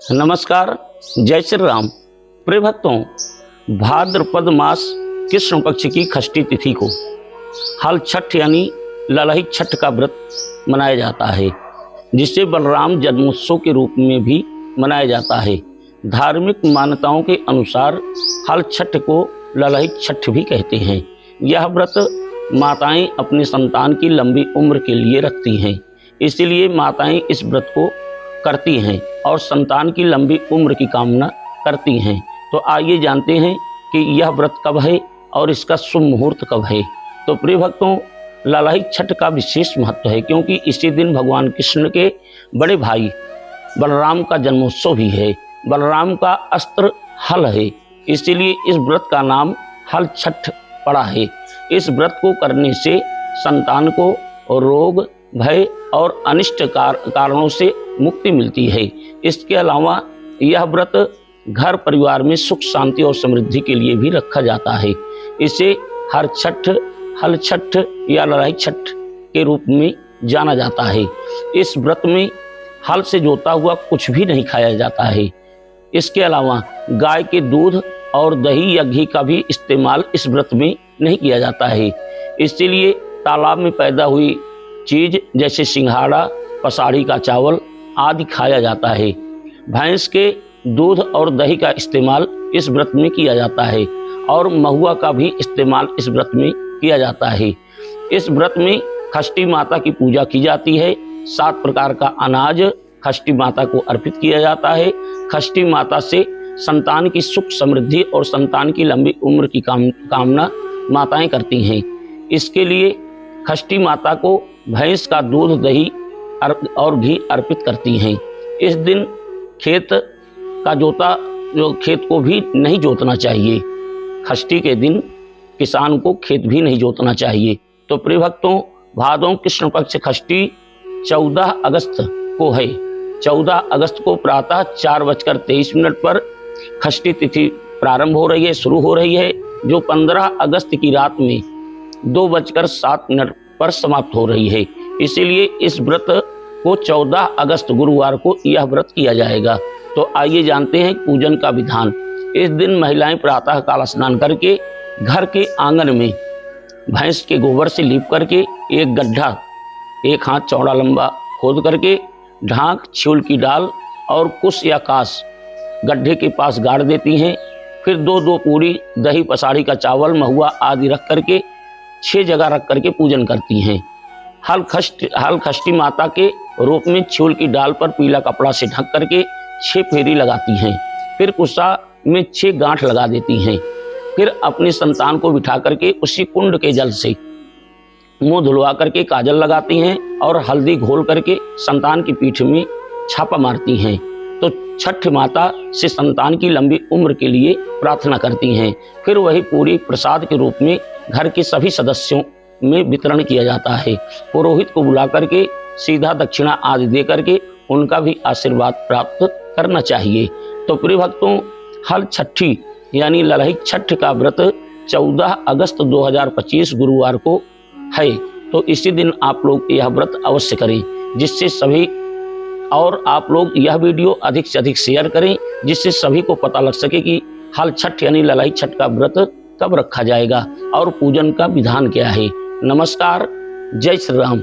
नमस्कार, जय श्री राम। प्रिय भक्तों, भाद्रपद मास कृष्ण पक्ष की षष्ठी तिथि को हल छठ यानी ललही छठ का व्रत मनाया जाता है, जिसे बलराम जन्मोत्सव के रूप में भी मनाया जाता है। धार्मिक मान्यताओं के अनुसार हल छठ को ललही छठ भी कहते हैं। यह व्रत माताएं अपने संतान की लंबी उम्र के लिए रखती हैं, इसीलिए माताएं इस व्रत को करती हैं और संतान की लंबी उम्र की कामना करती हैं। तो आइए जानते हैं कि यह व्रत कब है और इसका शुभ मुहूर्त कब है। तो प्रिय भक्तों, ललही छठ का विशेष महत्व है, क्योंकि इसी दिन भगवान कृष्ण के बड़े भाई बलराम का जन्मोत्सव भी है। बलराम का अस्त्र हल है, इसीलिए इस व्रत का नाम हल छठ पड़ा है। इस व्रत को करने से संतान को रोग, भय और अनिष्ट कारणों से मुक्ति मिलती है। इसके अलावा यह व्रत घर परिवार में सुख, शांति और समृद्धि के लिए भी रखा जाता है। इसे हर छठ, हल छठ या ललही छठ के रूप में जाना जाता है। इस व्रत में हल से जोता हुआ कुछ भी नहीं खाया जाता है। इसके अलावा गाय के दूध और दही या घी का भी इस्तेमाल इस व्रत में नहीं किया जाता है। इसीलिए तालाब में पैदा हुई चीज जैसे सिंघाड़ा, पसाड़ी का चावल आदि खाया जाता है। भैंस के दूध और दही का इस्तेमाल इस व्रत में किया जाता है और महुआ का भी इस्तेमाल इस व्रत में किया जाता है। इस व्रत में षष्ठी माता की पूजा की जाती है। 7 प्रकार का अनाज षष्ठी माता को अर्पित किया जाता है। षष्ठी माता से संतान की सुख, समृद्धि और संतान की लंबी उम्र की कामना माताएं करती हैं। इसके लिए षष्ठी माता को भैंस का दूध, दही और घी अर्पित करती हैं। इस दिन खेत को भी नहीं जोतना चाहिए। षष्ठी के दिन किसान को खेत भी नहीं जोतना चाहिए। तो प्रिय भक्तों, भादों कृष्ण पक्ष षष्ठी 14 अगस्त को है। 14 अगस्त को प्रातः 4:23 पर षष्ठी तिथि प्रारंभ हो रही है, शुरू हो रही है, जो 15 अगस्त की रात में 2:07 पर समाप्त हो रही है। इसीलिए इस व्रत को 14 अगस्त गुरुवार को यह व्रत किया जाएगा। तो आइए जानते हैं पूजन का विधान। इस दिन महिलाएं प्रातः काल स्नान करके घर के आंगन में भैंस के गोबर से लीप करके एक गड्ढा 1 हाथ चौड़ा लंबा खोद करके ढाक, छिउल की डाल और कुश या कास गड्ढे के पास गाड़ देती हैं। फिर 2-2 पूरी दही, पसाड़ी का चावल, महुआ आदि रख करके 6 जगह रख करके पूजन करती हैं। हल षष्ठी माता के रूप में छिउल की डाल पर पीला कपड़ा से ढक करके 6 फेरी लगाती हैं। फिर कुशा में 6 गांठ लगा देती हैं। फिर अपने संतान को बिठा करके उसी कुंड के जल से मुंह धुलवा करके काजल लगाती हैं और हल्दी घोल करके संतान की पीठ में छापा मारती हैं। तो छठ माता से संतान की लंबी उम्र के लिए प्रार्थना करती हैं। फिर वही पूरी प्रसाद के रूप में घर के सभी सदस्यों में वितरण किया जाता है। पुरोहित को बुला करके सीधा दक्षिणा आदि दे करके उनका भी आशीर्वाद प्राप्त करना चाहिए। तो प्रिय भक्तों, हल छठी यानी ललही छठ का व्रत 14 अगस्त 2025 गुरुवार को है। तो इसी दिन आप लोग यह व्रत अवश्य करें, जिससे सभी और आप लोग यह वीडियो अधिक से अधिक शेयर करें, जिससे सभी को पता लग सके कि हल छठ यानी ललही छठ का व्रत कब रखा जाएगा और पूजन का विधान क्या है। नमस्कार, जय श्री राम।